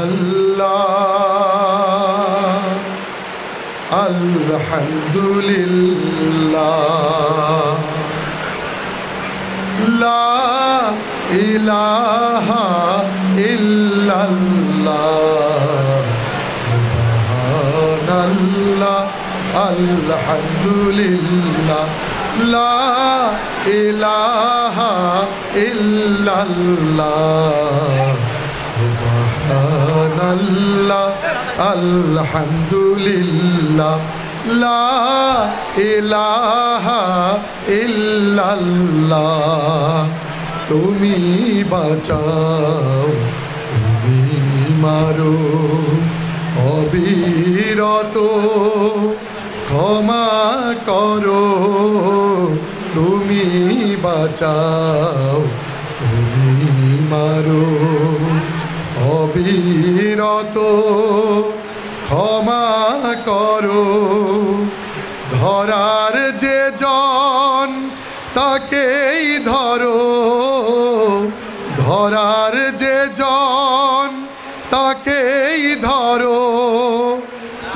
সুবহানাল্লাহ আলহামদুলিল্লাহ লা ইলাহা ইল্লাল্লাহ সুবহানাল্লাহ আলহামদুলিল্লাহ লা ইলাহা ইল্লাল্লাহ সুবহানাল্লাহ আলহামদুলিল্লাহ লা ইলাহা ইল্লাল্লাহ তুমি বাঁচাও তুমি মারো অবিরত ক্ষমা করো তুমি বাঁচাও তুমি মারো অবিরত ক্ষমা করো ধরার যে জন তাকেই ধরো ধরার যে জন তাকেই ধরো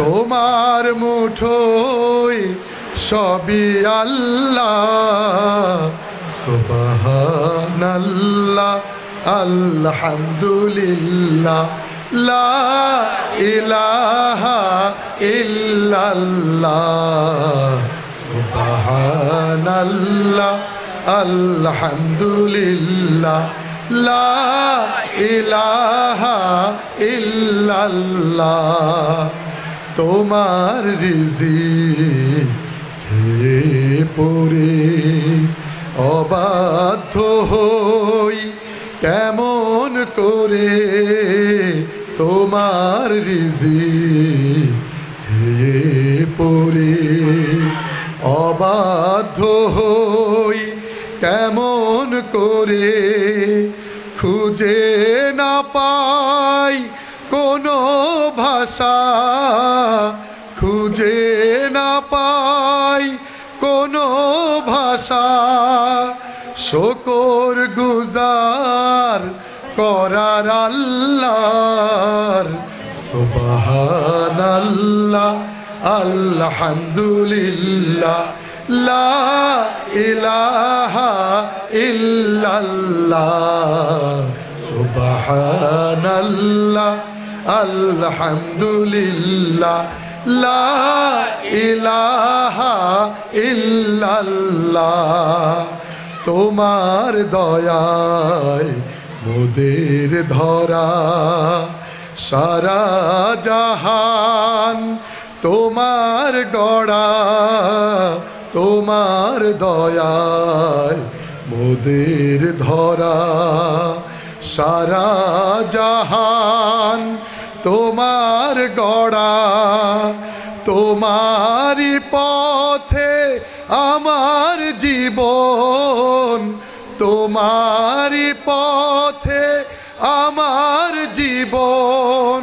তোমার মুঠোয় সবই আল্লাহ সুবহানাল্লাহ আলহামদুলিল্লাহ লা ইলাহা ইল্লাল্লাহ সুবহানাল্লাহ আলহামদুলিল্লাহ লা ইলাহা ইল্লাল্লাহ তোমার রিজিক খেয়ে পড়ে অবাধ্য হই কেমন করে তোমার রিজিক খেয়ে পড়ে অবাধ্য হই কেমন করে খুঁজে না পাই কোনো ভাষা খুঁজে না পাই কোনো ভাষা শুকর গুজার করার আল্লাহর সুবহানাল্লাহ আলহামদুলিল্লাহ লা ইলাহা ইল্লাল্লাহ সুবহানাল্লাহ আলহামদুলিল্লাহ লা ইলাহা ইল্লাল্লাহ তোমার দয়ায় মোদের ধরা সারা জাহান তোমার গড়া তোমার দয়ায় মোদের ধরা সারা জাহান তোমার গড়া তোমারি পথে আমার জীবন তোমারি পথে আমার জীবন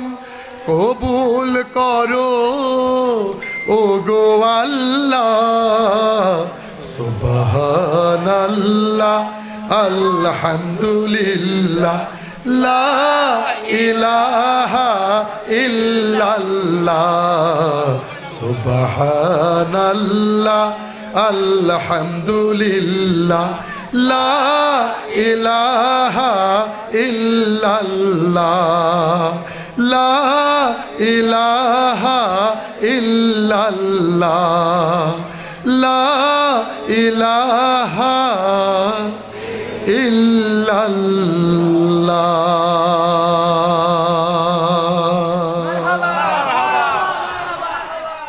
কবুল করো ও গো আল্লাহ সুবহানাল্লাহ আলহামদুলিল্লাহ লা ইলাহা ইল্লাল্লাহ সুবহানাল্লাহ আলহামদুলিল্লাহ লা ইলাহা ইল্লাল্লাহ লা ইলাহা ইল্লাল্লাহ লা ইলাহা ইল্লাল্লাহ।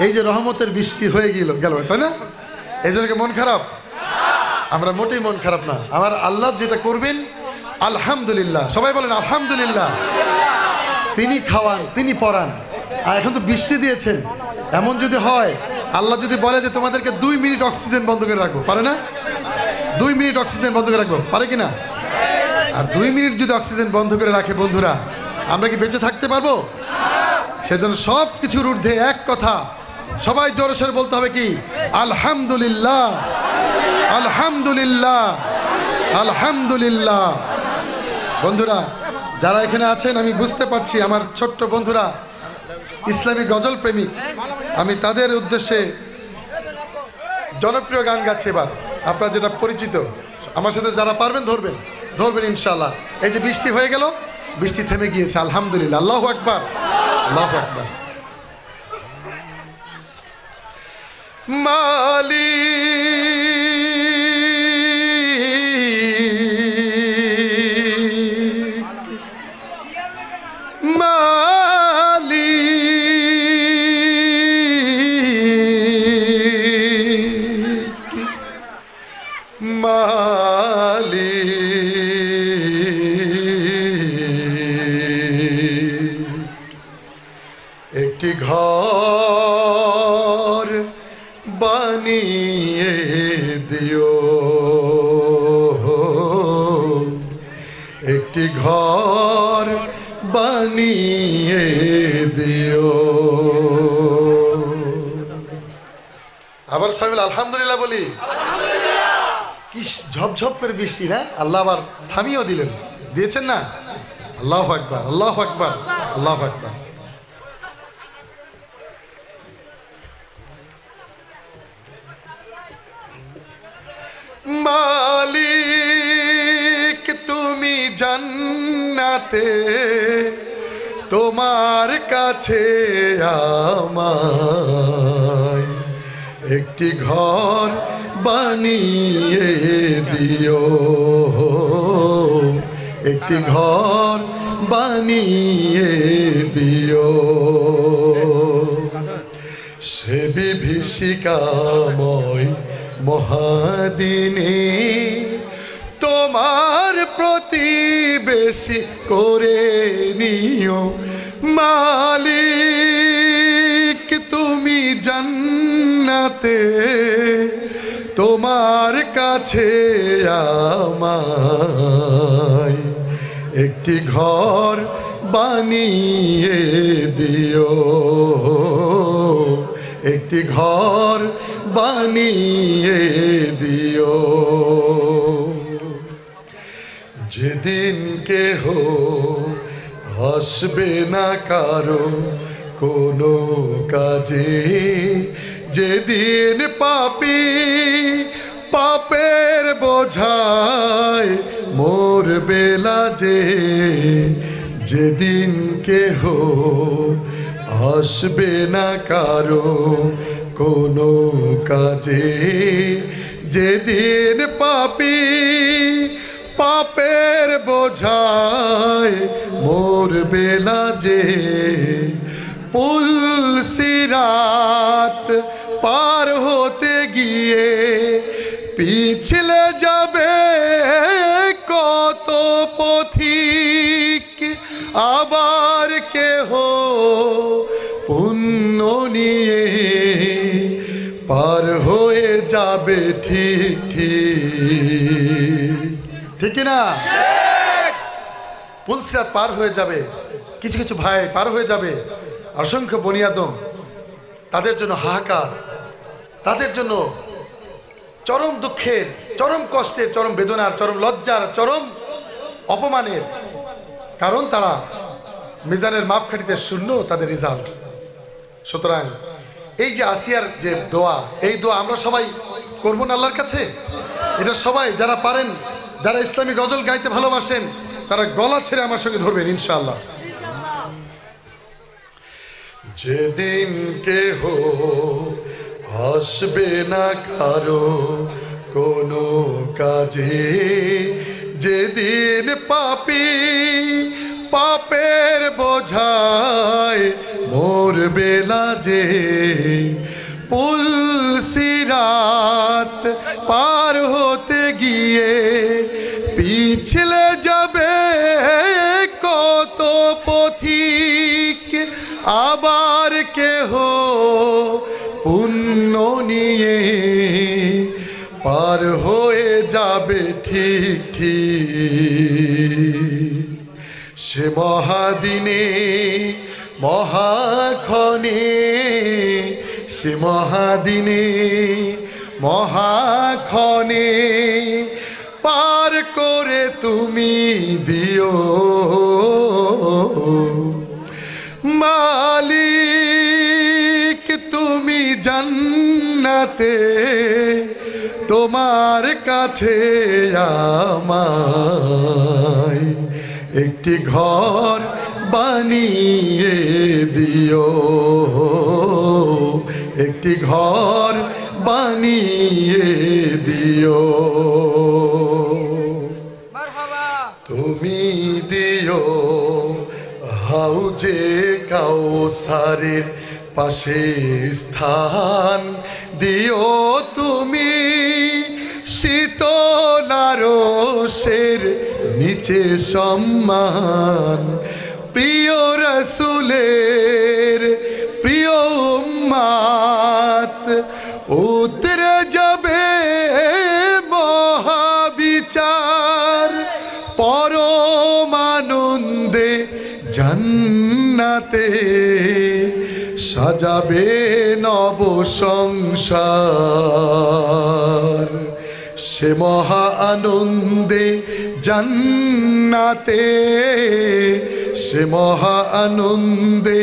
এই যে রহমতের বৃষ্টি হয়ে গেল তাই না? এই জন্য মন খারাপ? আমরা মোটেই মন খারাপ না। আমার আল্লাহ যেটা করবেন আলহামদুলিল্লাহ, সবাই বলেন আলহামদুলিল্লাহ। তিনি খাওয়ান, তিনি পরান। আর এখন তো বৃষ্টি দিয়েছেন, এমন যদি হয় আল্লাহ যদি বলে যে তোমাদেরকে 2 মিনিট অক্সিজেন বন্ধ করে রাখবো, পারে না? 2 মিনিট অক্সিজেন বন্ধ করে রাখবো, পারে কিনা? আর 2 মিনিট যদি অক্সিজেন বন্ধ করে রাখে বন্ধুরা, আমরা কি বেঁচে থাকতে পারবো? সেজন্য সব কিছুর ঊর্ধ্বে এক কথা সবাই জোরে সোরে বলতে হবে, কি? আলহামদুলিল্লাহ, আলহামদুলিল্লাহ, আলহামদুলিল্লাহ। বন্ধুরা, যারা এখানে আছেন আমি বুঝতে পারছি আমার ছোট্ট বন্ধুরা ইসলামী গজল প্রেমিক, আমি তাদের উদ্দেশ্যে জনপ্রিয় গান গাচ্ছি এবার। আপনারা যেটা পরিচিত, আমার সাথে যারা পারবেন ধরবেন ধরবেন ইনশাআল্লাহ। এই যে বৃষ্টি হয়ে গেল, বৃষ্টি থেমে গিয়েছে আলহামদুলিল্লাহ। আল্লাহু আকবার, আল্লাহু আকবার। একটি ঘর বানিয়ে দিও, একটি ঘর বানিয়ে দিও। আবার সবাই আলহামদুলিল্লাহ বলি। কি ঝপঝপ করে বৃষ্টি না, আল্লাহ আবার থামিয়েও দিলেন, দিয়েছেন না? আল্লাহু আকবার, আল্লাহু আকবার, আল্লাহু আকবার। মালিক তুমি জান্নাতে, তোমার কাছে আমায় একটি ঘর বানিয়ে দিও, একটি ঘর বানিয়ে দিও। সে বিভীষিকাময় মহাদিনে তোমার প্রতিবেশী করে নিও। মালিক তুমি জান্নাতে, তোমার কাছে আমায় একটি ঘর বানিয়ে দিও, একটি ঘর বানিয়ে দিও। যেদিন কেহ আসবে না কারো কোনো কাজে, যেদিন পাপী পাপের বোঝায় মরবে লাজে, যেদিন কেহ আসবে না কারো কোনো কাজে, যেদিন পাপী পাপের বোঝায় মরবে লাজে, পুল সিরাত পার হতে গিয়ে পিছলে যাবে কত পথিক, আবার কেহ পুণ্য নিয়ে পার হয়ে যাবে ঠিক ঠিক, ঠিক না? পুলসিরাত পার হয়ে যাবে, কিছু কিছু ভাই পার হয়ে যাবে, অসংখ্য বনি আদম, তাদের জন্য হাহাকার, তাদের জন্য চরম দুঃখের, চরম কষ্টের, চরম বেদনার, চরম লজ্জার, চরম অপমানের, কারণ তারা মিজানের মাপকাঠিতে শূন্য তাদের রেজাল্ট। সুতরাং এই যে আসিয়ার যে দোয়া, এই দোয়া আমরা সবাই করবো না আল্লাহর কাছে। এটা সবাই যারা পারেন, যারা ইসলামী গজল গাইতে ভালোবাসেন, তারা গলা ছেড়ে আমার সঙ্গে ধরবেন ইনশাআল্লাহ। যেদিন কেহ আসবে না কারো কোনো কাজে, যেদিন পাপী পাপের বোঝায় মরবে লাজে, পুল সিরাত পার হতে গিয়ে পিছলে যাবে কত পথিক, আবার কেহ পুণ্য নিয়ে পার হয়ে যাবে ঠিক ঠিক। সে মহাদিনে মহাক্ষণে, সে মহাদিনে মহাক্ষণে পার করে তুমি দিও জান্নাতে তোমার কাছে আমায় একটি ঘর বানিয়ে দিও, একটি ঘর বানিয়ে দিও। তুমি দিও হাউজে কাউসারের পাশে স্থান, দিও তুমি শীতল আরশের নিচে সম্মান। প্রিয় রাসূলের প্রিয় উম্মত উতরে যাবে মহাবিচার, পরম আনন্দে জান্নাতে সাজাবে নব সংসার। সে মহা আনন্দে জান্নাতে, সে মহা আনন্দে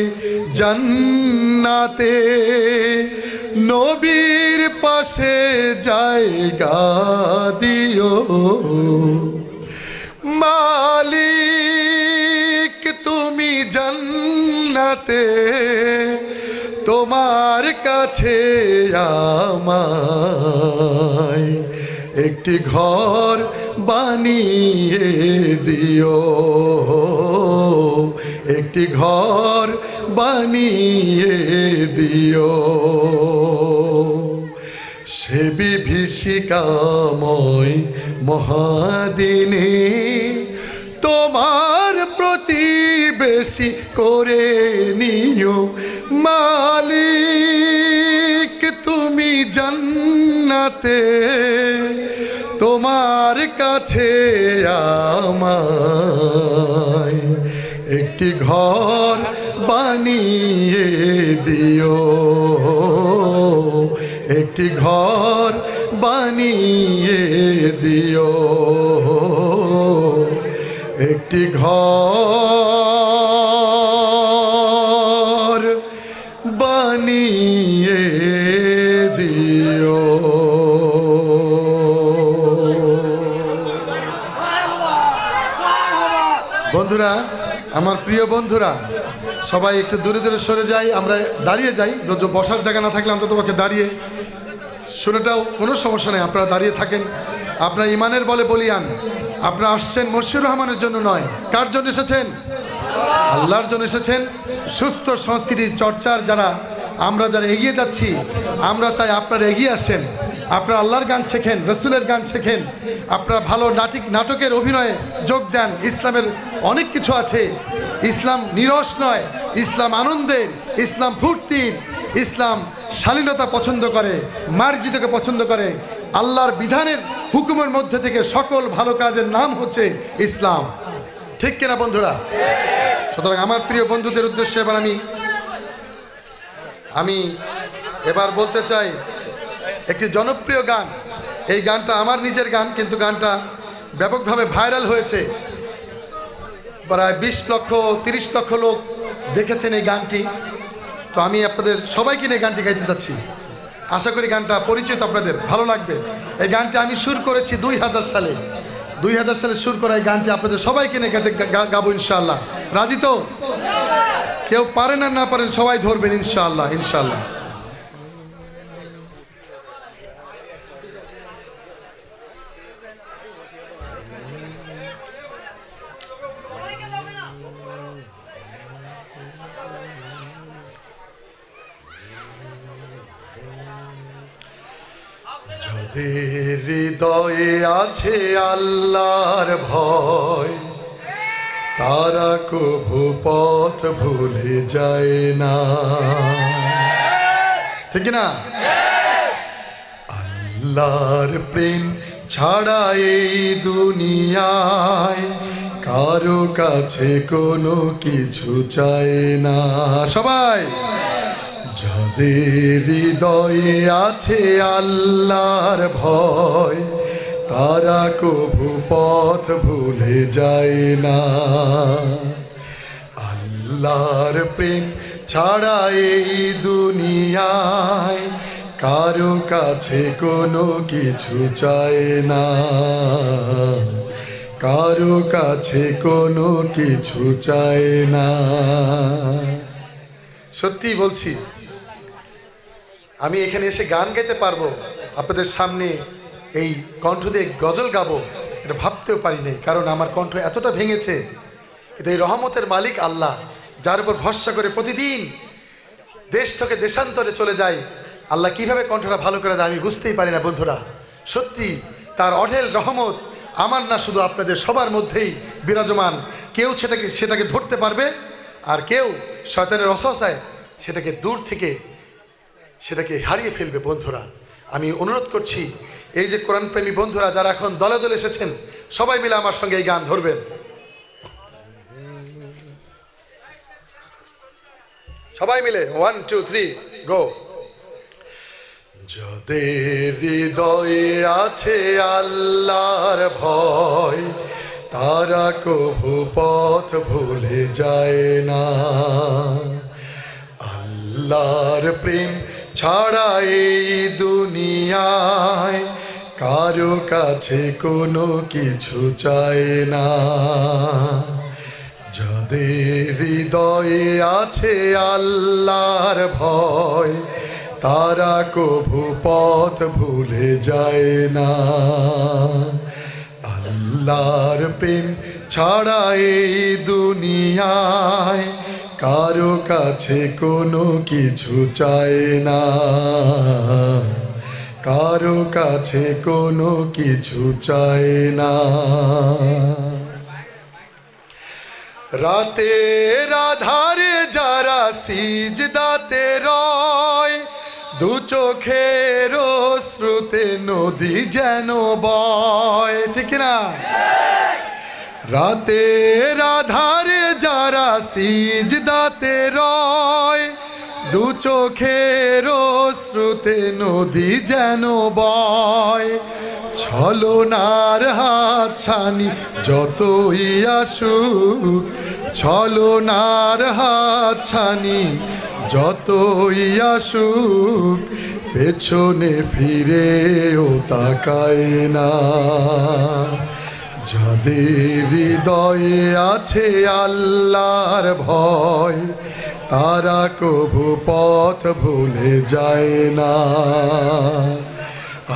জান্নাতে নবীর পাশে জায়গা দিও। মালিক তুমি জান্নাতে তোমার কাছে আমায় একটি ঘর বানিয়ে দিও, একটি ঘর বানিয়ে দিও। সে বিভীষিকাময় মহাদিনে তোমার প্রতিবেশী করে নিও। মালিক তুমি জান্নাতে তোমার কাছে আমায় একটি ঘর বানিয়ে দিও, একটি ঘর বানিয়ে দিও, একটি ঘর বানিয়ে দিও। বন্ধুরা, আমার প্রিয় বন্ধুরা, সবাই একটু দূরে দূরে সরে যাই, আমরা দাঁড়িয়ে যাই। বসার জায়গা না থাকলে অন্তত পক্ষে দাঁড়িয়ে শুনেটাও কোনো সমস্যা নেই, আপনারা দাঁড়িয়ে থাকেন। আপনার ইমানের বলে বলিয়ান, আপনারা আসছেন মশিউর রহমানের জন্য নয়, কার জন্য এসেছেন? আল্লাহর জন্য এসেছেন। সুস্থ সংস্কৃতি চর্চার আমরা যারা এগিয়ে যাচ্ছি, আমরা চাই আপনারা এগিয়ে আসেন, আপনারা আল্লাহর গান শেখেন, রসুলের গান শেখেন, আপনারা ভালো নাটকের অভিনয়ে যোগ দেন। ইসলামের অনেক কিছু আছে। ইসলাম নিরস নয়, ইসলাম আনন্দের, ইসলাম ফুর্তির, ইসলাম শালীনতা পছন্দ করে, মার্জিতকে পছন্দ করে। আল্লাহর বিধানের হুকুমের মধ্যে থেকে সকল ভালো কাজের নাম হচ্ছে ইসলাম। ঠিক কিনা বন্ধুরা? সুতরাং আমার প্রিয় বন্ধুদের উদ্দেশ্যে এবার আমি এবার বলতে চাই একটি জনপ্রিয় গান। এই গানটা আমার নিজের গান, কিন্তু গানটা ব্যাপকভাবে ভাইরাল হয়েছে। প্রায় 20 লক্ষ 30 লক্ষ লোক দেখেছেন এই গানটি। তো আমি আপনাদের সবাইকে নিয়ে গানটি গাইতে যাচ্ছি। আশা করি গানটা পরিচিত, আপনাদের ভালো লাগবে। এই গানটি আমি সুর করেছি 2000 সালে। 2000 সালে সুর করা এই গানটি আপনাদের সবাইকে নিয়ে গাবো ইনশাআল্লাহ। রাজি তো? কেউ পারেন আর না পারেন সবাই ধরবেন ইনশাআল্লাহ, ইনশাআল্লাহ। যাদের হৃদয়ে আছে আল্লাহর ভয়, তারা কভু পথ ভুলে যায় না। ঠিক না? আল্লাহর প্রেম ছাড়া এই দুনিয়ায় কারো কাছে কোনো কিছু চায় না। সবাই যাদের হৃদয়ে আছে আল্লাহর ভয়, তারা কভু পথ ভুলে যায় না। আল্লাহর প্রেম ছাড়া এই দুনিয়ায় কারো কাছে কোনো কিছু চায় না, কারো কাছে কোনো কিছু চায় না। সত্যি বলছি, আমি এখানে এসে গান গাইতে পারবো, আপনাদের সামনে এই কণ্ঠ দিয়ে গজল গাবো, এটা ভাবতেও পারি নাই। কারণ আমার কণ্ঠ এতটা ভেঙেছে। কিন্তু এই রহমতের মালিক আল্লাহ, যার উপর ভরসা করে প্রতিদিন দেশ থেকে দেশান্তরে চলে যায়, আল্লাহ কিভাবে কণ্ঠটা ভালো করে দেয় আমি বুঝতেই পারি না বন্ধুরা। সত্যি তার অঢেল রহমত আমার না, শুধু আপনাদের সবার মধ্যেই বিরাজমান। কেউ সেটাকে ধরতে পারবে, আর কেউ শয়তানের ওয়াসওয়াসায় সেটাকে দূর থেকে সেটাকে হারিয়ে ফেলবে। বন্ধুরা, আমি অনুরোধ করছি, এই যে কোরআন প্রেমী বন্ধুরা যারা এখন দলে দলে এসেছেন, সবাই মিলে আমার সঙ্গে এই গান ধরবেন। সবাই মিলে 1 2 3 গো। যাদের হৃদয়ে আছে আল্লাহর ভয়, তারা কভু পথ ভুলে যায় না। আল্লাহর প্রেম ছাড়া এই দুনিয়ায় কারো কাছে কোনো কিছু চায় না। যাদের হৃদয়ে আছে আল্লাহর ভয়, তারা কভু পথ ভুলে যায় না। আল্লাহর প্রেম ছাড়া এই দুনিয়ায় কারো কাছে কোনো কিছু চায় না, কারো কাছে কোনো কিছু চায় না। রাতের আধারে যারা সিজদাতে রয়, দু চোখের অশ্রুতে নদী যেন বয়, ঠিক না? রাতের আধারে যারা সিজদাতে রয়, দু চোখের অশ্রুতে নদী যেন বয়। ছলনার হাতছানি যতই আসুক, ছলনার হাতছানি যতই আসুক, পেছনে ফিরেও তাকায় না। যাদের হৃদয়ে আছে আল্লাহর ভয়, তারা কভু পথ ভুলে যায় না।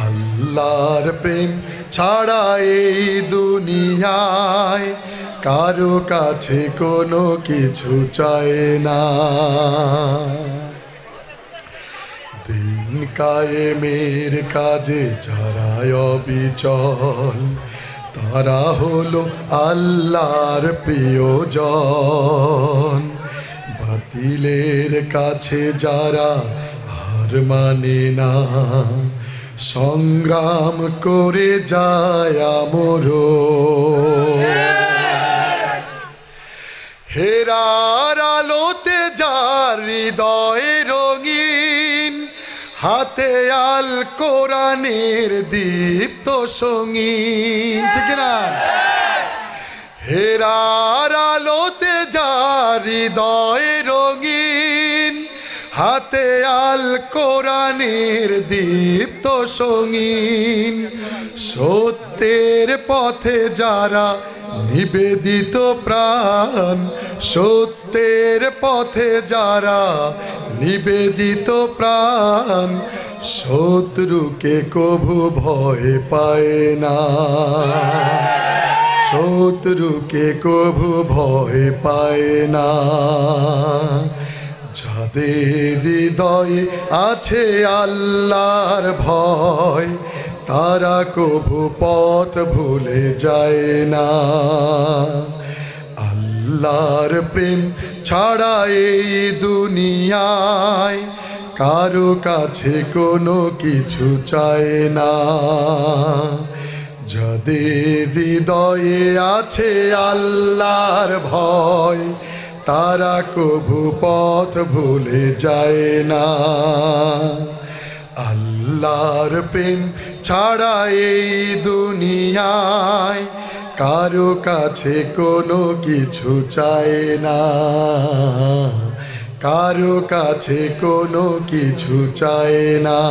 আল্লাহর প্রেম ছাড়া এই দুনিয়ায় কারো কাছে কোনো কিছু চায় না। দিন কায়েমের কাজে যারা অবিচল, তারা হলো আল্লাহর প্রিয়জন। বাতিলের কাছে যারা হার মানে না, সংগ্রাম করে যায় আমরণ। হেরার আলোতে যার হৃদয় রঙিন, হাতে আল কোরআনের দীপ্ত সঙ্গীন, ঠিক না? হেরার আলোতে যার হৃদয় রঙিন, হাতে আল কোরআনের দীপ্ত সঙ্গীন। সত্যের পথে যারা নিবেদিত প্রাণ, সত্যের পথে যারা নিবেদিত প্রাণ, শত্রুকে কভু ভয় পায় না, শত্রুকে কভু ভয় পায় না। যাদের হৃদয়ে আছে আল্লাহর ভয়, তারা কভু পথ ভুলে যায় না। আল্লাহর প্রেম ছাড়া এই দুনিয়ায় কারো কাছে কোনো কিছু চায় না। যাদের হৃদয়ে আছে আল্লাহর ভয়, তারা কভু পথ ভুলে যায় না। আল্লাহর প্রেম ছাড়া এই দুনিয়ায় কারো কাছে কোনো কিছু চায় না, কারো কাছে কোনো কিছু চায় না,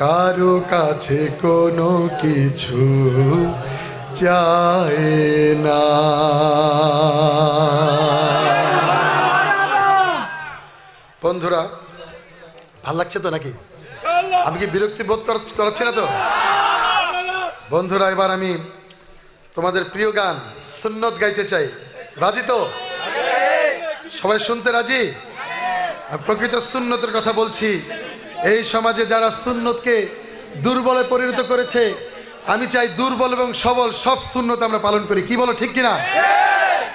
কারো কাছে কোনো কিছু চায় না। বন্ধুরা ভাল লাগছে তো নাকি? আমি কি বিরক্তি বোধ করাচ্ছি না তো? বন্ধুরা এবার আমি তোমাদের প্রিয় গান সুন্নত গাইতে চাই। রাজি তো? সবাই শুনতে রাজি? প্রকৃত সুন্নতের কথা বলছি। এই সমাজে যারা সুন্নতকে দুর্বলে পরিণত করেছে, আমি চাই দুর্বল এবং সবল সব সুন্নত আমরা পালন করি। কি বলো, ঠিক কিনা?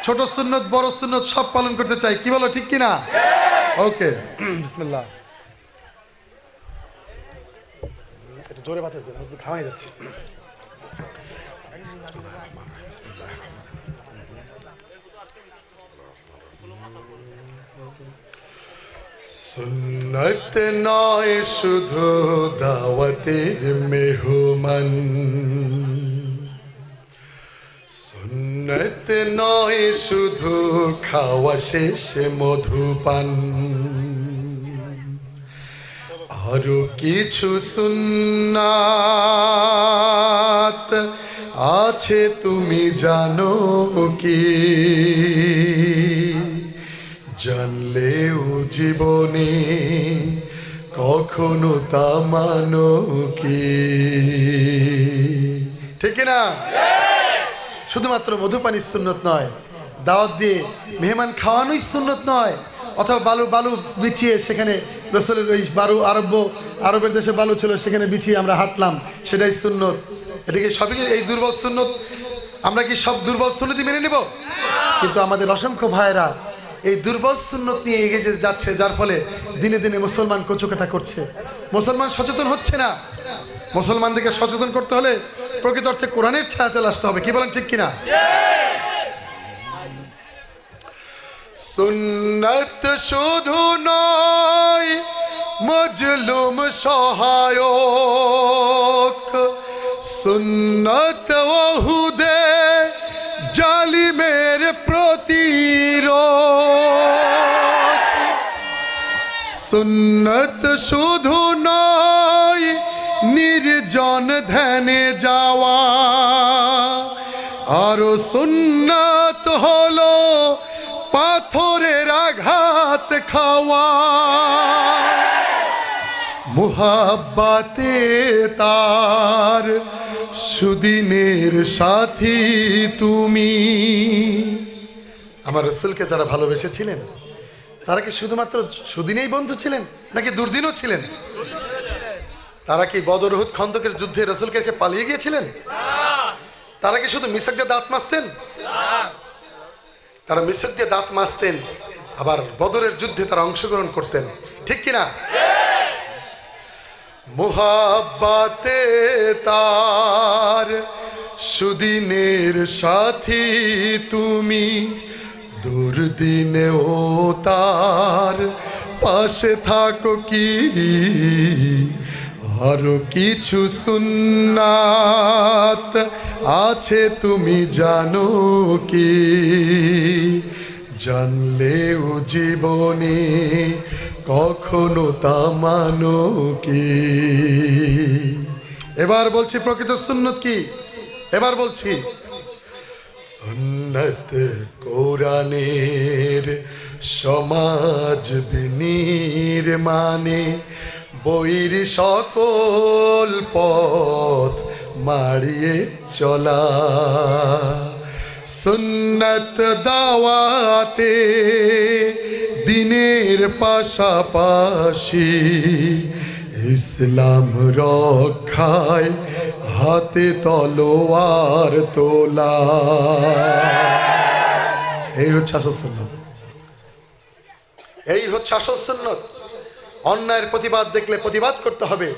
ছোট সুন্নত বড় সুন্নত সব পালন করতে চাই। কি বলো, ঠিক কিনা? ওকে, বিসমিল্লাহ। একটু জোরে বাতাস দেন, একটু ঘামাই যাচ্ছে। সুন্নত নয় শুধু দাওয়াতের মেহমান, সুন্নত নয় শুধু খাওয়া শেষে মধুপান, আরো কিছু সুন্নাত আছে তুমি জানো কি? জানলেও জীবনে কখনো তা মানো কি? ঠিক না? শুধুমাত্র মধুপানি সুন্নত নয়, দাওয়াত দিয়ে মেহমান খাওয়ানোই সুন্নত নয়, অথবা বালু বালু বিছিয়ে সেখানে রসুলের ওই আরবের দেশে বালু ছিল সেখানে বিছিয়ে আমরা হাঁটলাম, সেটাই সুন্নত। এটাকে সবই এই দুর্বল সুন্নত। আমরা কি সব দুর্বল সুন্নতই মেনে নেব? কিন্তু আমাদের অসংখ্য ভাইয়েরা এই দুর্বল সুন্নত নিয়ে এগিয়ে যাচ্ছে, যার ফলে দিনে দিনে মুসলমান কচুকাটা করছে, মুসলমান সচেতন হচ্ছে না। মুসলমানদেরকে সচেতন করতে হলে প্রকৃত অর্থে কোরআনের ছায়াতলে আসতে হবে। কি বলেন, ঠিক কিনা? সুন্নত শুধু নয় মজলুম সহায়ক, সুন্নত ওহুদে জালিমের প্রতিরোধ, সুন্নত শুধু নয় নির্জন ধ্যানে যাওয়া, আরো সুন্নত হলো পাথরের আঘাত খাওয়া, মুহাব্বাতে তার সুদিনের সাথী তুমি। আমার রাসূলকে যারা ভালোবেসেছিলেন তারা কি শুধুমাত্র সুদিনেই বন্ধু ছিলেন নাকি দুর্দিনও ছিলেন? তারা কি বদর উহুদ খন্দকের যুদ্ধে রাসূলকে রেখে পালিয়ে গিয়েছিলেন? তারা কি শুধু মিশক দিয়ে দাঁত মাজতেন? তারা মিশক দিয়ে দাঁত মাজতেন, আবার বদরের যুদ্ধে তারা অংশগ্রহণ করতেন। ঠিক কিনা? মুহাব্বাতে তার সুদিনের সাথী তুমি, দুর্দিনেও তার পাশে থাকো কি? আরো কিছু সুন্নাত আছে তুমি জানো কি? জানলেও জীবনে কখনো তা মানো কি? এবার বলছি প্রকৃত সুন্নত কি। এবার বলছি সুন্নত কোরআনের সমাজ বিনির্মাণে বইর সকল পথ মারিয়ে চলা, সুন্নত দাওয়াতে দিনের পাশাপাশি ইসলাম রক্ষায় হাতে তলোয়ার তোলা। এই হচ্ছে আসল সুন্নত, এই হচ্ছে আসল সুন্নত। অন্যায়ের প্রতিবাদ দেখলে প্রতিবাদ করতে হবে।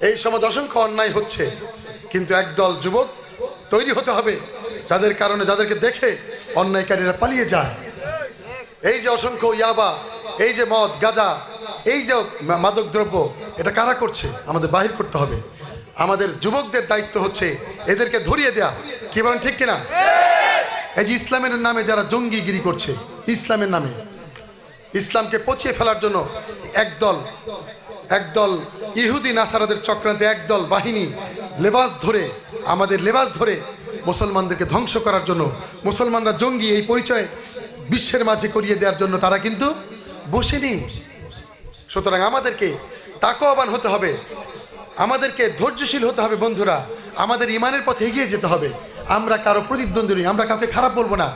এই সমাজ অসংখ্য অন্যায় হচ্ছে, কিন্তু একদল যুবক তৈরি হতে হবে যাদের কারণে, যাদেরকে দেখে অন্যায়কারীরা পালিয়ে যায়। এই যে অসংখ্য ইয়াবা, এই যে মদ গাঁজা, এই যে মাদক দ্রব্য, এটা কারা করছে? আমাদের বাহির করতে হবে। আমাদের যুবকদের দায়িত্ব হচ্ছে এদেরকে ধরিয়ে দেয়া। কি বলেন, ঠিক কিনা? এই যে ইসলামের নামে যারা জঙ্গিগিরি করছে, ইসলামের নামে, ইসলামকে পচিয়ে ফেলার জন্য একদল ইহুদি নাসারাদের চক্রান্তে একদল বাহিনী আমাদের লেবাস ধরে মুসলমানদেরকে ধ্বংস করার জন্য, মুসলমানরা জঙ্গি এই পরিচয় বিশ্বের মাঝে করিয়ে দেওয়ার জন্য তারা কিন্তু বসেনি। সুতরাং আমাদেরকে তাকওয়াবান হতে হবে, আমাদেরকে ধৈর্যশীল হতে হবে বন্ধুরা, আমাদের ইমানের পথে এগিয়ে যেতে হবে। আমরা কারো প্রতিদ্বন্দ্বী নই, আমরা কাউকে খারাপ বলবো না,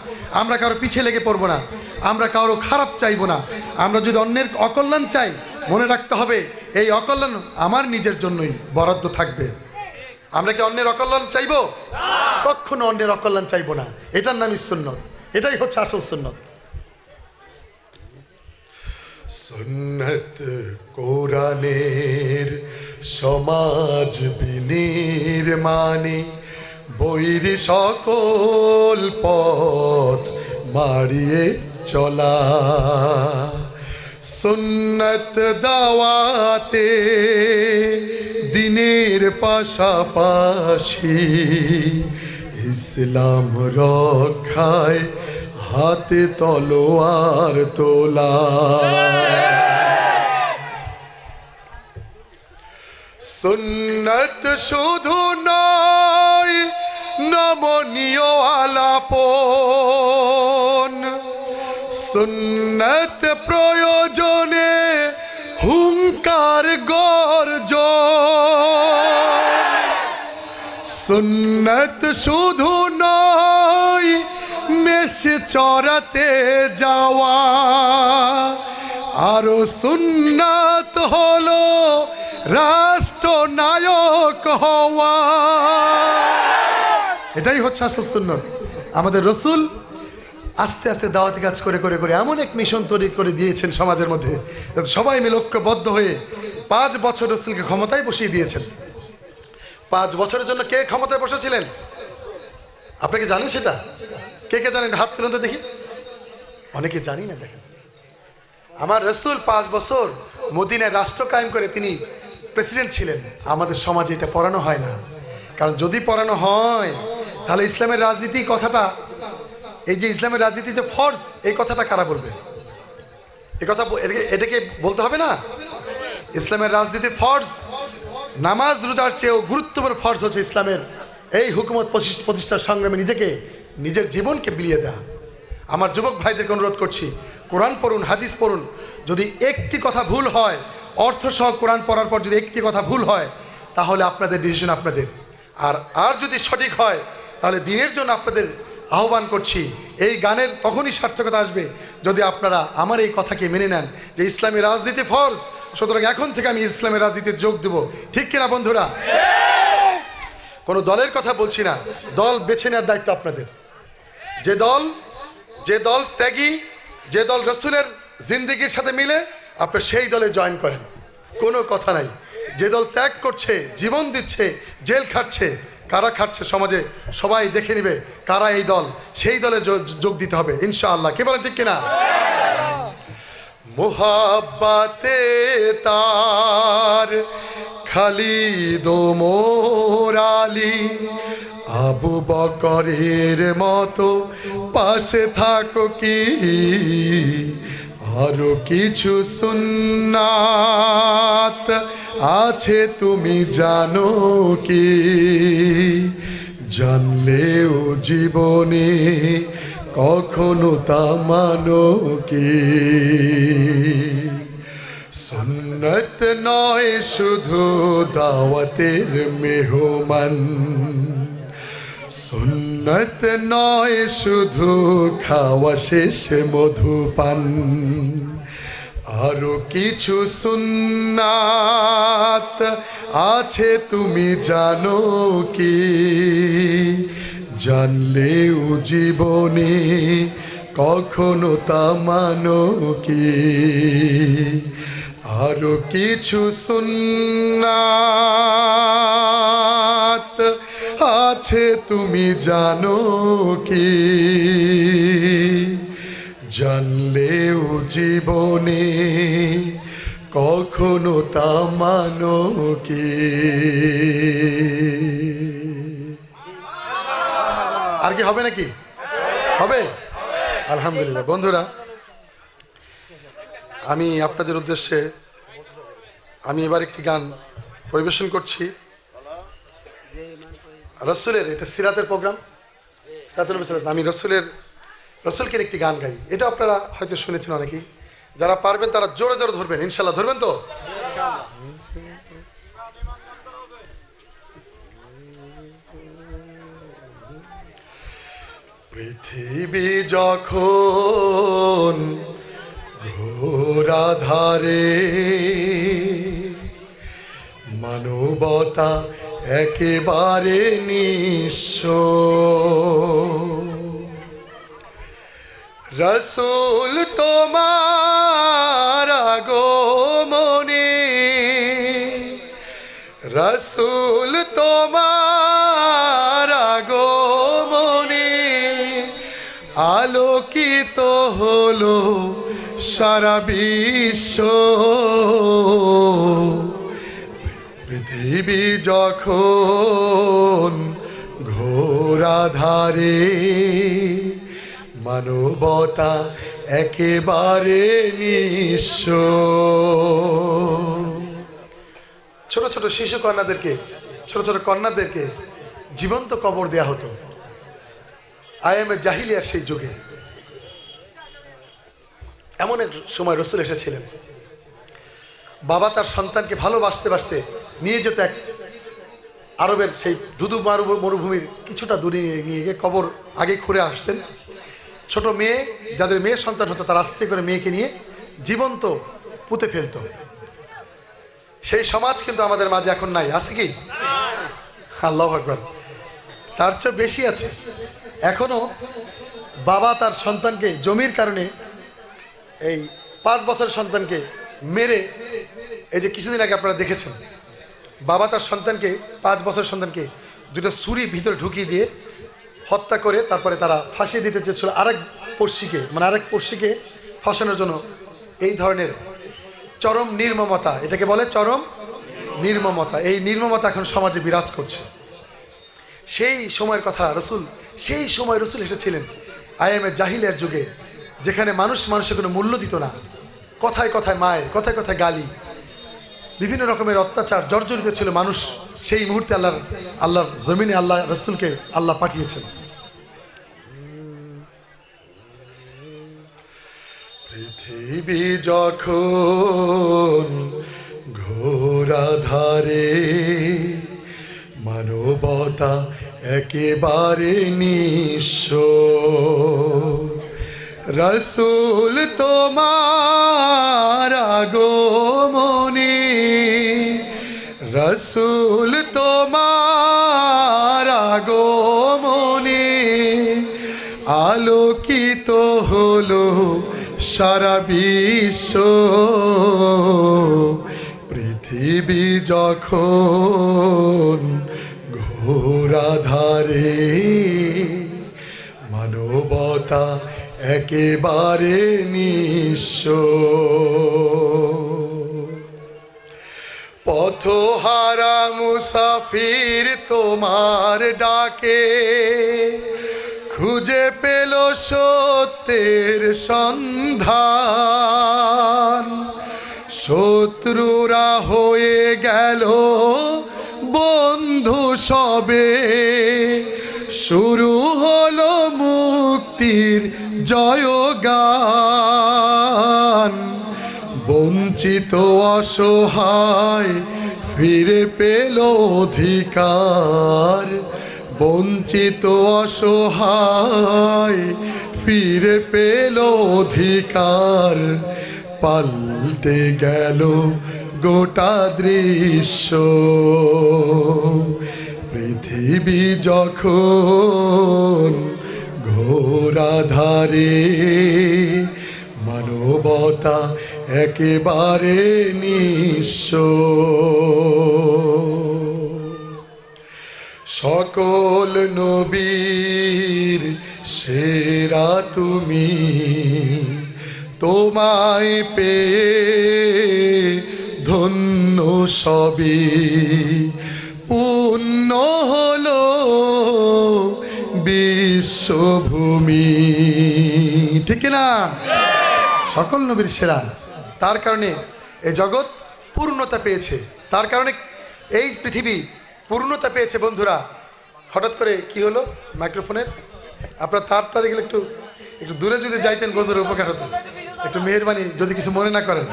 আমরা কারো পিছিয়ে লেগে পড়বো না, আমরা কারো খারাপ চাইবো না। আমরা যদি অন্যের অকল্যাণ চাই, মনে রাখতে হবে এই অকল্যাণ আমার নিজের জন্যই বরাদ্দ থাকবে। আমরা কি অন্যের অকল্যাণ চাইবো? কখনো অন্যের অকল্যাণ চাইবো না। এটার নামই সুন্নত, এটাই হচ্ছে আসল সুন্নত। সুন্নত কোরআনের সমাজ বিনির্মাণে বৈর সকল পথ মারিয়ে চলা, সুন্নত দাওয়াতে দিনের পাশাপাশি ইসলাম রক্ষায় হাতে তলোয়ার তোলা। সুন্নত শুধু নয় নমনীয় আলাপন, সুন্নত প্রয়োজনে হুঙ্কার গর্জন, সুন্নত শুধু নয় মেষ চরাতে যাওয়া, আরো সুন্নাত হলো রাষ্ট্রনায়ক হওয়া। এটাই হচ্ছে আসল সুন্নত। আমাদের রসুল আস্তে আস্তে দাওয়াতি কাজ করে করে করে এমন এক মিশন তৈরি করে দিয়েছেন সমাজের মধ্যে, সবাই মিলে ঐক্যবদ্ধ হয়ে 5 বছর রসুলকে ক্ষমতায় বসিয়ে দিয়েছেন। 5 বছরের জন্য কে ক্ষমতায় বসেছিলেন আপনাকে জানেন? সেটা কে কে জানেন? হাত তুলুন তো দেখি। অনেকে জানি না। দেখেন, আমার রসুল 5 বছর মদিনায় রাষ্ট্র কায়েম করে তিনি প্রেসিডেন্ট ছিলেন। আমাদের সমাজে এটা পড়ানো হয় না, কারণ যদি পড়ানো হয় তাহলে ইসলামের রাজনীতি কথাটা, এই যে ইসলামের রাজনীতি যে ফরজ, এই কথাটা কারা বলবে? এই কথা এটাকে বলতে হবে না? ইসলামের রাজনীতি ফরজ, নামাজ রোজার চেয়েও গুরুত্বপূর্ণ ফরজ হচ্ছে ইসলামের এই হুকুমত প্রতিষ্ঠার সংগ্রামে নিজের জীবনকে বিলিয়ে দেয়া। আমার যুবক ভাইদেরকে অনুরোধ করছি, কোরআন পড়ুন, হাদিস পড়ুন। যদি একটি কথা ভুল হয়, অর্থ সহ কোরআন পড়ার পর যদি একটি কথা ভুল হয়, তাহলে আপনাদের ডিসিশন আপনাদের। আর যদি সঠিক হয়, তাহলে দিনের জন্য আপনাদের আহ্বান করছি। এই গানের তখনই সার্থকতা আসবে যদি আপনারা আমার এই কথাকে মেনে নেন যে ইসলামী রাজনীতি ফরজ, সুতরাং এখন থেকে আমি ইসলামের রাজনীতিতে যোগ দেব। ঠিক কিনা বন্ধুরা? কোনো দলের কথা বলছি না, দল বেছে নেওয়ার দায়িত্ব আপনাদের। যে দল ত্যাগী, যে দল রসুলের জিন্দেগির সাথে মিলে, আপনি সেই দলে জয়েন করেন, কোনো কথা নাই। যে দল ত্যাগ করছে, জীবন দিচ্ছে, জেল খাটছে, কারা খাটছে সমাজে সবাই দেখে নেবে কারা এই দল, সেই দলে যোগ দিতে হবে ইনশাআল্লাহ। কে বলেন ঠিক কিনা? মুহাব্বাতে তার খালিদ ওমর আলী আবু বকরের মতো পাশে থাকো কি, আরো কিছু সুন্নাত আছে তুমি জানো কি, জানলেও জীবনে কখনো তা মানো কি। সুন্নত নয় শুধু দাওয়াতের মেহমান, সুন্নত নয় শুধু খাওয়া শেষে মধুপান, আরো কিছু সুন্নাত আছে তুমি জানো কি, জানলেও জীবনে কখনো তা মানো কি। আরো কিছু সুন্নাত আছে তুমি জানো কি, জানলেও জীবনে কখনো তা মানো কি। আর কি হবে নাকি? হবে? আলহামদুলিল্লাহ। বন্ধুরা, আমি আপনাদের উদ্দেশ্যে আমি এবার একটি গান পরিবেশন করছি রসুলের, এটা সিরাতের প্রোগ্রাম, আমি রসুলকে একটি গান গাই। এটা আপনারা হয়তো শুনেছেন অনেকেই, যারা পারবেন তারা জোরে জোরে ধরবেন, ইনশাল্লাহ ধরবেন তো। পৃথিবী যখন ঘোরাধারে, মানবতা একেবারে নিঃস্ব, রসুল তোমার আগমনে, রসুল তোমার আগমনে আলোকিত হলো সারা বিশ্ব। পৃথিবী যখন ঘোরাধারে, মানবতা একেবারে নিঃস্ব। ছোট ছোট শিশু কন্যাদেরকে, ছোট ছোট কন্যাদেরকে জীবন্ত কবর দেয়া হতো আয়ামে জাহিলিয়ার সেই যুগে। এমন এক সময় রসুল এসেছিলেন, বাবা তার সন্তানকে ভালোবাসতে বাসতে নিয়ে যেত এক আরবের সেই ধুধু মরুভূমির কিছুটা দূরে নিয়ে গিয়ে কবর আগে খুঁড়ে আসতেন। ছোট মেয়ে, যাদের মেয়ের সন্তান হতো, তারা আস্তে করে মেয়েকে নিয়ে জীবন্ত পুঁতে ফেলত। সেই সমাজ কিন্তু আমাদের মাঝে এখন নাই, আছে কি? আল্লাহু আকবার। তার চেয়ে বেশি আছে। এখনো বাবা তার সন্তানকে জমির কারণে, এই 5 বছরের সন্তানকে মেরে, এই যে কিছুদিন আগে আপনারা দেখেছেন, বাবা তার সন্তানকে 5 বছরের সন্তানকে দুটো ছুরি ভিতরে ঢুকিয়ে দিয়ে হত্যা করে তারপরে তারা ফাঁসিয়ে দিতে চেয়েছিল আরেক পড়শিকে ফাঁসানোর জন্য। এই ধরনের চরম নির্মমতা, এটাকে বলে চরম নির্মমতা। এই নির্মমতা এখন সমাজে বিরাজ করছে। সেই সময়ের কথা রসুল, সেই সময় রসুল এসেছিলেন আয়ামে জাহিলিয়ার যুগে, যেখানে মানুষ মানুষের কোনো মূল্য দিত না। কথায় কথায় মায়ের, কথায় কথায় গালি, বিভিন্ন রকমের অত্যাচার জর্জরিত ছিল মানুষ। সেই মুহূর্তে আল্লাহর জমিনে আল্লাহ রসুলকে আল্লাহ পাঠিয়েছেন। পৃথিবী যখন ঘোরাধারে, মানবতা একেবারে নিঃস্ব, রসুল তোমার আগমনে, রসুল তোমার আগমনে আলোকিত হলো সারা বিশ্ব। পৃথিবী যখন ঘোরাধারে, মানবতা একেবারে নিঃস্ব, পথহারা মুসাফির তোমার ডাকে খুঁজে পেল সত্যের সন্ধান। শত্রুরা হয়ে গেল বন্ধু সবে, শুরু হলো মুক্তির জয়গান। বঞ্চিত অসহায় ফিরে পেল অধিকার, বঞ্চিত অসহায় ফিরে পেল অধিকার। পাল্টে গেল গোটা দৃশ্য। পৃথিবী যখন ঘোরাধারে, মানবতা একেবারে নিঃস্ব। সকল নবীর সেরা তুমি, তোমায় পেয়ে ধন্য সবই। পূর্ণ হলো বিশ্বভূমি। ঠিক কিনা? সকল নবীর সেরা। তার কারণে এই জগৎ পূর্ণতা পেয়েছে, তার কারণে এই পৃথিবী পূর্ণতা পেয়েছে। বন্ধুরা, হঠাৎ করে কি হলো মাইক্রোফোনের? আপনার তারটারে গেলে একটু একটু দূরে যদি যাইতেন বন্ধুরা উপকার হতো। একটু মেহেরবানি, যদি কিছু মনে না করেন।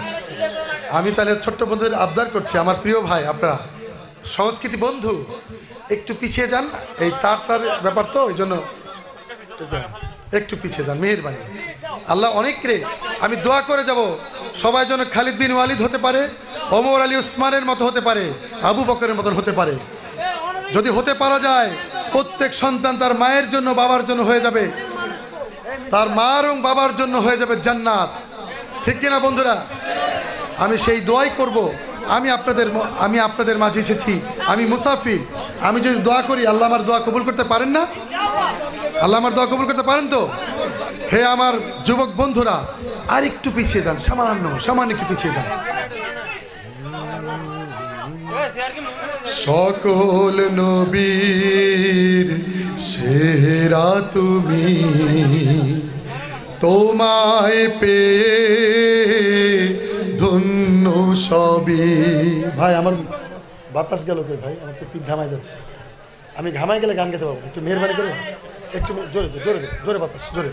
আমি তাহলে ছোট্ট বন্ধুদের আবদার করছি, আমার প্রিয় ভাই, আপনারা সংস্কৃতি বন্ধু, একটু পিছিয়ে যান। এই তার ব্যাপার তো, ওই জন্য একটু পিছিয়ে যান, মেহেরবানি। আল্লাহ অনেক রে, আমি দোয়া করে যাব সবাই যেন খালিদ বিন ওয়ালিদ হতে পারে, ওমর আলী উসমানের মতো হতে পারে, আবু বকরের মতন হতে পারে। যদি হতে পারা যায়, প্রত্যেক সন্তান তার মায়ের জন্য বাবার জন্য হয়ে যাবে, তার মা এবং বাবার জন্য হয়ে যাবে জান্নাত। ঠিক কিনা বন্ধুরা? আমি সেই দোয়াই করব। আমি আপনাদের মাঝে এসেছি, আমি মুসাফির। আমি যদি দোয়া করি, আল্লাহ আমার দোয়া কবুল করতে পারেন না? আল্লাহ আমার দোয়া কবুল করতে পারেন তো? হে আমার যুবক বন্ধুরা, আর একটু পিছিয়ে যান, সামান্য একটু পিছিয়ে যান। সকল নবীর সেরা তুমি, তোমায় পেয়ে ধন্য সবই। ভাই আমার বাতাস গেল কই ভাই? আমার তো পিঠ ঘামাই যাচ্ছে। আমি ঘামাই গেলে গান গাইতে পারবো। একটু মেহেরবানি করে একটু জোরে জোরে জোরে বাতাস জোরে।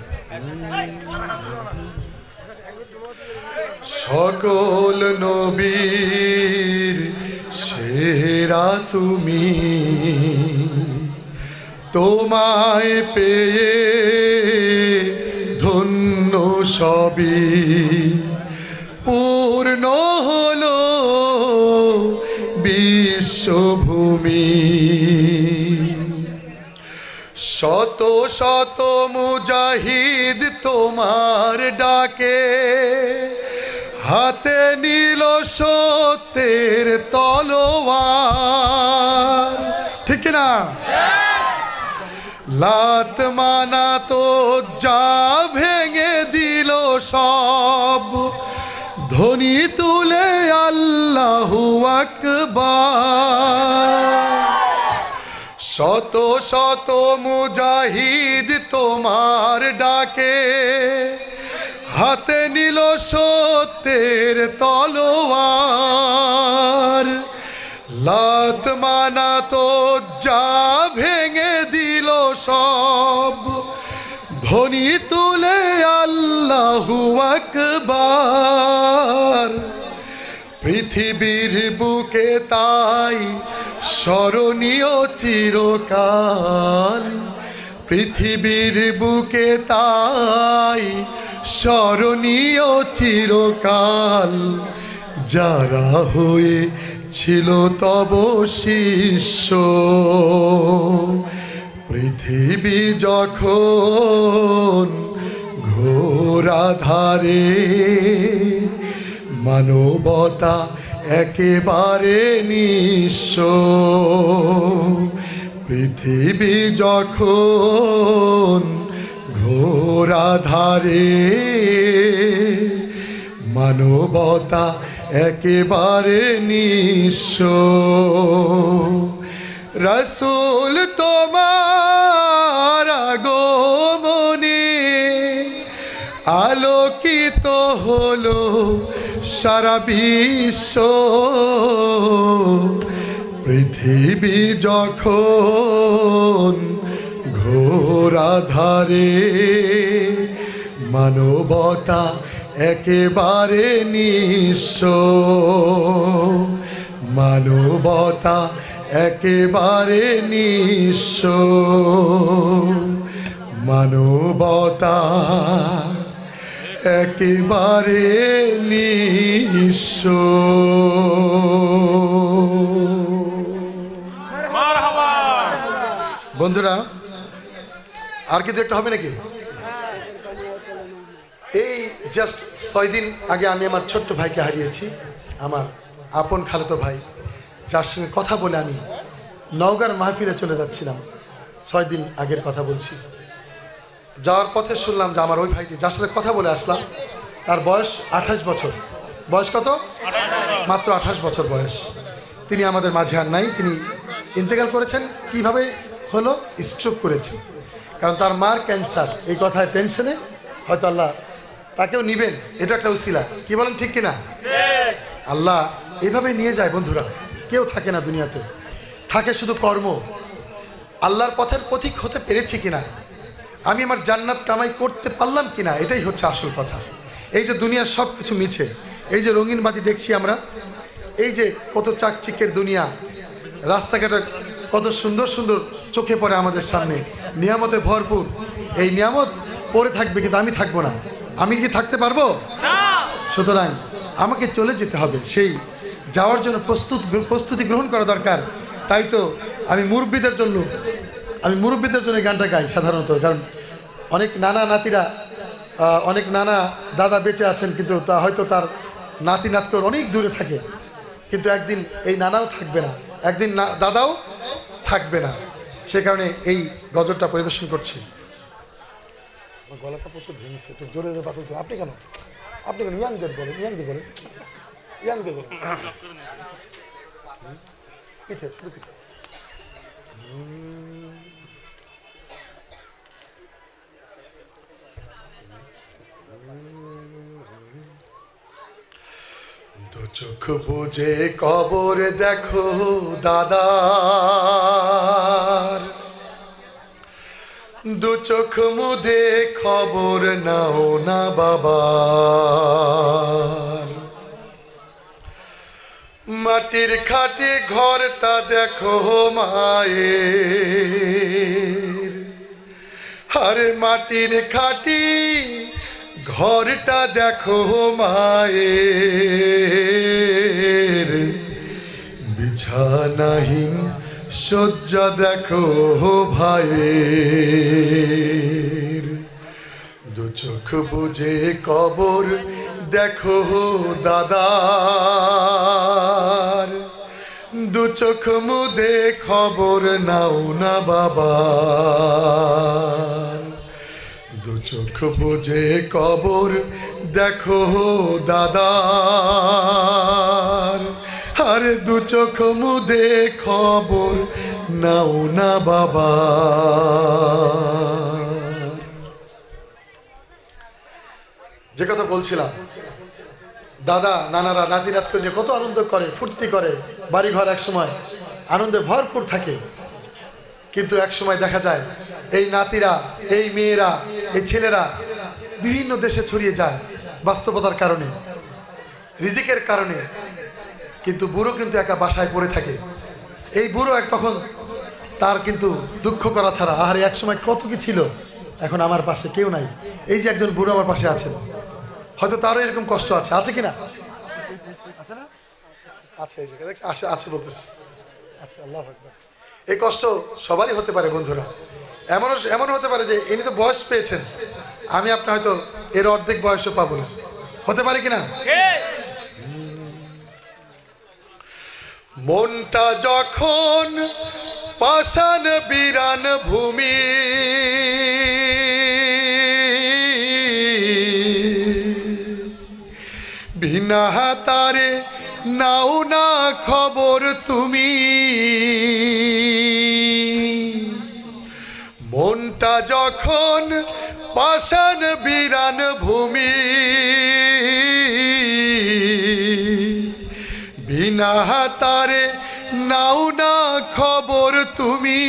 সকল নবীর সেরা তুমি, তোমায় পেয়ে ধন্য সবই। পূর্ণ হলো বিশ্বভূমি, শত শত মুজাহিদ তোমার ডাকে, হাতে নিল সত্যের তলোয়ার। ঠিক না? লাত মানাত যা ভেঙে দিল সব, ধ্বনি তুলে আল্লাহু আকবার। শত শত মুজাহিদ তোমার ডাকে, হাতে নিল সত্যের তলোয়ার। লাত মানাত যা ভেঙে দিল সব, ধ্বনি তুলে আল্লাহু আকবার। পৃথিবীর বুকে তাই স্মরণীয় চিরকাল, পৃথিবীর বুকে তাই স্মরণীয় চিরকাল। যারা হয়েছিল তব শিষ্য, পৃথিবী যখন ঘোর আঁধারে, মানবতা একেবারে নিঃস্ব। পৃথিবী যখন ঘোর আঁধারে, মানবতা একেবারে নিঃস্ব। রাসূল তোমার আগমনে আলোকিত হলো সারা বিশ্ব। পৃথিবী যখন ঘোর আঁধারে, মানবতা একেবারে নিঃস্ব। মানবতা একেবারে নিঃস্ব। মানবতা একেবারে নিঃস্ব। বন্ধুরা, আর কিছু একটা হবে নাকি? এই জাস্ট 6 দিন আগে আমি আমার ছোট্ট ভাইকে হারিয়েছি, আমার আপন খালাতো ভাই, যার সঙ্গে কথা বলে আমি নওগাঁর মাহফিলে চলে যাচ্ছিলাম। 6 দিন আগের কথা বলছি। যাওয়ার পথে শুনলাম যে আমার ওই ভাইটি, যার সাথে কথা বলে আসলাম, তার বয়স 28 বছর। বয়স কত? মাত্র 28 বছর বয়স। তিনি আমাদের মাঝে আর নাই। তিনি ইন্তেকাল করেছেন। কিভাবে হলো? স্ট্রোক করেছেন। কারণ তার মার ক্যান্সার। এই কথায় টেনশনে হয়তো আল্লাহ তাকেও নিবেন, এটা একটা উসিলা। কি বলেন ঠিক কিনা? আল্লাহ এইভাবে নিয়ে যায় বন্ধুরা। কেউ থাকে না দুনিয়াতে, থাকে শুধু কর্ম। আল্লাহর পথের পথিক হতে পেরেছি কিনা, আমি আমার জান্নাত কামাই করতে পারলাম কিনা, এটাই হচ্ছে আসল কথা। এই যে দুনিয়ার সব কিছু মিছে, এই যে রঙিন বাতি দেখছি আমরা, এই যে কত চাকচিকের দুনিয়া, রাস্তাঘাটে কত সুন্দর সুন্দর চোখে পড়ে আমাদের সামনে, নিয়ামতে ভরপুর। এই নিয়ামত পরে থাকবে, কিন্তু আমি থাকবো না। আমি কি থাকতে পারবো? সুতরাং আমাকে চলে যেতে হবে, সেই যাওয়ার জন্য প্রস্তুতি গ্রহণ করা দরকার। তাই তো আমি মুরব্বীদের জন্য গানটা গাই সাধারণত, কারণ অনেক নানা নাতিরা, অনেক নানা দাদা বেঁচে আছেন, কিন্তু তা হয়তো তার নাতি নাতকর অনেক দূরে থাকে, কিন্তু একদিন এই নানাও থাকবে না, একদিন দাদাও থাকবে না। সে কারণে এই গজলটা পরিবেশন করছি। গলাটা প্রচুর ভেঙেছে, একটু জোরে বাতাস দেন। আপনি কেন ইয়াংদের বলেন, ইয়াংদের বলেন পিঠে, শুধু পিঠে। দু চোখ বুঝে কবর দেখো দাদার, দু চোখ মুদে খবর নাও না বাবার। মাটির খাটে ঘরটা দেখো মায়ের, আরে মাটির খাটি ঘরটা দেখো মায়ের। বিছানাহীন শয্যা দেখো ভাইয়ের। দু চোখ বুঝে কবর দেখো দাদার, দু চোখ মুদে খবর নাও না বাবার। দু চোখ বুঝে কবর দেখো দাদার, আরে দু চোখ মুদে খবর নাও না বাবার। যে কথা বলছিলাম, দাদা নানারা নাতি নাতকে নিয়ে কত আনন্দ করে, ফুর্তি করে, বাড়িঘর এক সময় আনন্দে ভরপুর থাকে। কিন্তু এক সময় দেখা যায় এই নাতিরা, এই মেয়েরা, এই ছেলেরা বিভিন্ন দেশে ছড়িয়ে যায় বাস্তবতার কারণে, রিজিকের কারণে। কিন্তু বুড়ো কিন্তু একা বাসায় পড়ে থাকে। এই বুড়ো তখন তার কিন্তু দুঃখ করা ছাড়া, আহারে এক সময় কত কি ছিল, এখন আমার পাশে কেউ নাই। এই যে একজন বুড়ো আমার পাশে আছেন, হয়তো তারও এরকম কষ্ট আছে, আছে কিনা? আছে না? আছে, এই জায়গায় আছে বলতেছে। আচ্ছা, আল্লাহু আকবার। এই কষ্ট সবারই হতে পারে বন্ধুরা। এমন হতে পারে যে ইনি তো বয়স পেয়েছেন, আমি আপনি হয়তো এর অর্ধেক বয়সও পাবো না, হতে পারে কিনা? মনটা যখন পাষাণ বিরান ভূমি, বিনা তারে নাও না খবর তুমি। মনটা যখন পাষাণ বিরান ভূমি, বিনা তারে নাও না খবর তুমি।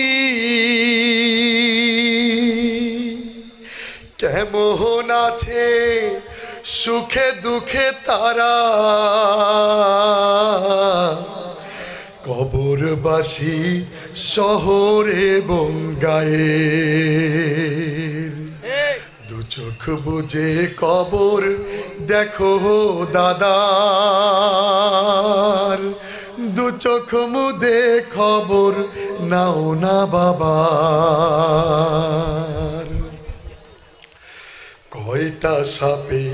কেমন আছে সুখে দুঃখে তারা, কবরবাসী শহরে বঙ্গায়ের। দু চোখ বুঝে কবর দেখো দাদার, দু চোখ মুদে খবর নাও না বাবার। কয়টা সাপে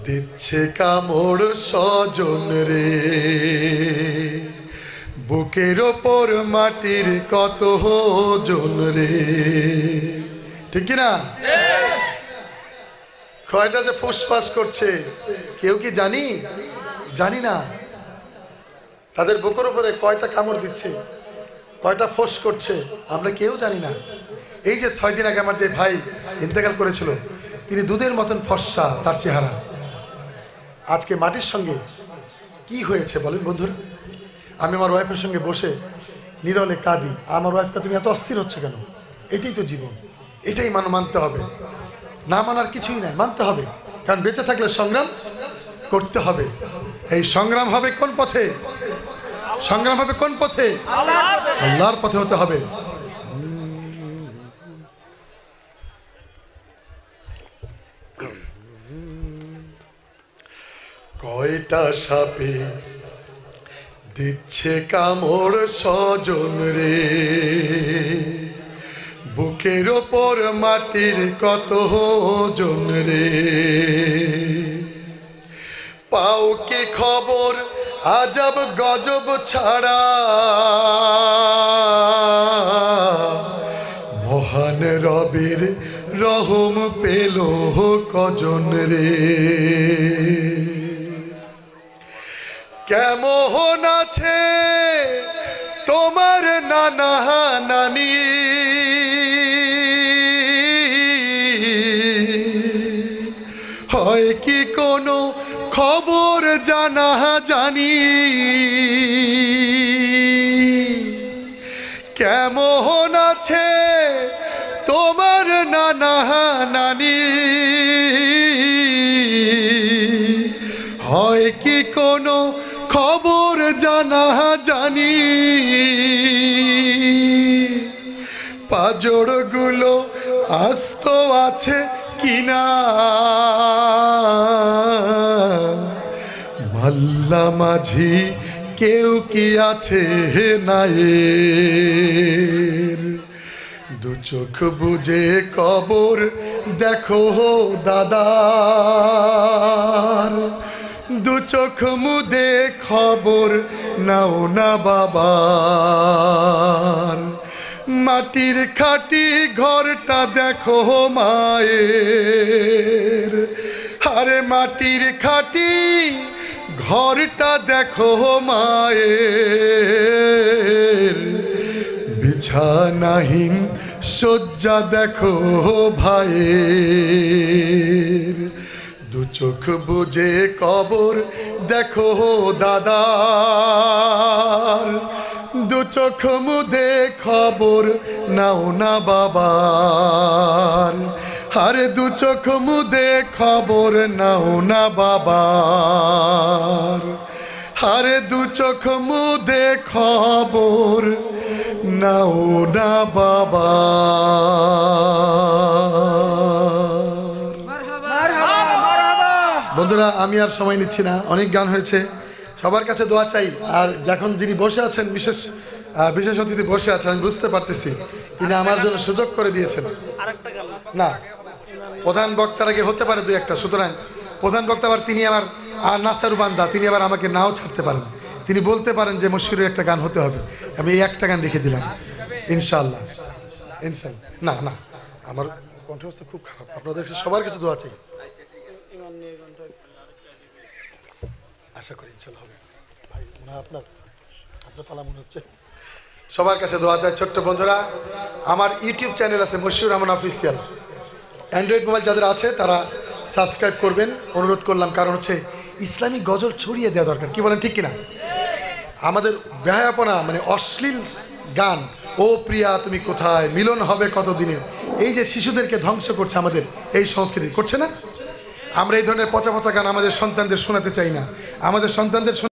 দিচ্ছে কামড় স্বজন রে, বুকের ওপর মাটির কত ওজন রে, ঠিক কিনা? কয়টা যে ফুসফাস করছে কেউ কি জানি না। তাদের বুকের উপরে কয়টা কামড় দিচ্ছে, কয়টা ফোঁস করছে, আমরা কেউ জানি না। এই যে 6 দিন আগে আমার যে ভাই ইন্তেকাল করেছিল, তিনি দুধের মতন ফর্সা তার চেহারা। আজকে মাটির সঙ্গে কি হয়েছে বলেন বন্ধুরা? আমি আমার ওয়াইফের সঙ্গে বসে নীরলে কাঁদি, আমার ওয়াইফকে তুমি এত অস্থির হচ্ছে কেন? এটাই তো জীবন, এটাই মানতে হবে, না মানার কিছুই নাই, মানতে হবে। কারণ বেঁচে থাকলে সংগ্রাম করতে হবে। এই সংগ্রাম হবে কোন পথে? সংগ্রাম হবে কোন পথে? আল্লাহর পথে হতে হবে। কয়টা সাপে দিচ্ছে কামড় স্বজন রে, বুকের ওপর মাটির কত ওজন রে। পাও কি খবর আজব গজব ছাড়া, মহান রবের রহম পেল কজন রে। কেমন আছে তোমার নানা নানি, হয় কি কোনো খবর জানা জানি? কেমন আছে তোমার নানা নানি, হয় কি কোনো খবর জানা জানি? পাজরগুলো আস্ত আছে কিনা, মাল্লা মাঝি কেউ কি আছে নায়ের? দু চোখ বুঝে কবর দেখো দাদার, দু চোখ মুদে খবর নাও না বাবার। মাটির খাটি ঘরটা দেখো মায়ের, আরে মাটির খাটি ঘরটা দেখো মায়ের। বিছানাহীন শয্যা দেখো ভাইয়ের, দু চোখ বুঝে কবর দেখো দাদার, দু চোখ মুদে খবর নাও না বাবার। আরে দু চোখ মুদে খবর নাও না বাবার, আরে দু চোখ মুদে খবর নাও না বাবার। বন্ধুরা আমি আর সময় নিচ্ছি না, অনেক গান হয়েছে, সবার কাছে দোয়া চাই। আর যখন যিনি বসে আছেন, বিশেষ অতিথি বসে আছেন, আমি বুঝতে পারতেছি তিনি আমার জন্য সুযোগ করে দিয়েছেন। না, প্রধান বক্তার আগে হতে পারে দুই একটা, সুতরাং প্রধান বক্তা আবার তিনি আমার আর নাসারু বান্দা, তিনি আবার আমাকে নাও ছাড়তে পারেন। তিনি বলতে পারেন যে মশিউরের একটা গান হতে হবে, আমি এই একটা গান রেখে দিলাম ইনশাআল্লাহ। ইনশাআল্লাহ না না, আমার কণ্ঠস্বর খুব খারাপ, আপনাদের সবার কাছে দোয়া চাই, আশা করি ইনশাআল্লাহ হবে। ভাই মনে হয় আপনার পালা মনে হচ্ছে। সবার কাছে দোয়া চাই। ছোট্ট বন্ধুরা, আমার ইউটিউব চ্যানেল আছে Moshiur Rahman official, Android mobile যাদের আছে তারা সাবস্ক্রাইব করবেন, অনুরোধ করলাম। কারণ হচ্ছে ইসলামিক গজল ছড়িয়ে দেওয়া দরকার, কি বলেন ঠিক কিনা? আমাদের বেহায়াপনা মানে অশ্লীল গান, ও প্রিয়া তুমি কোথায়, মিলন হবে কতদিনে, এই যে শিশুদেরকে ধ্বংস করছে আমাদের এই সংস্কৃতি, করছে না? আমরা এই ধরনের পচা পচা গান আমাদের সন্তানদের শোনাতে চাই না। আমাদের সন্তানদের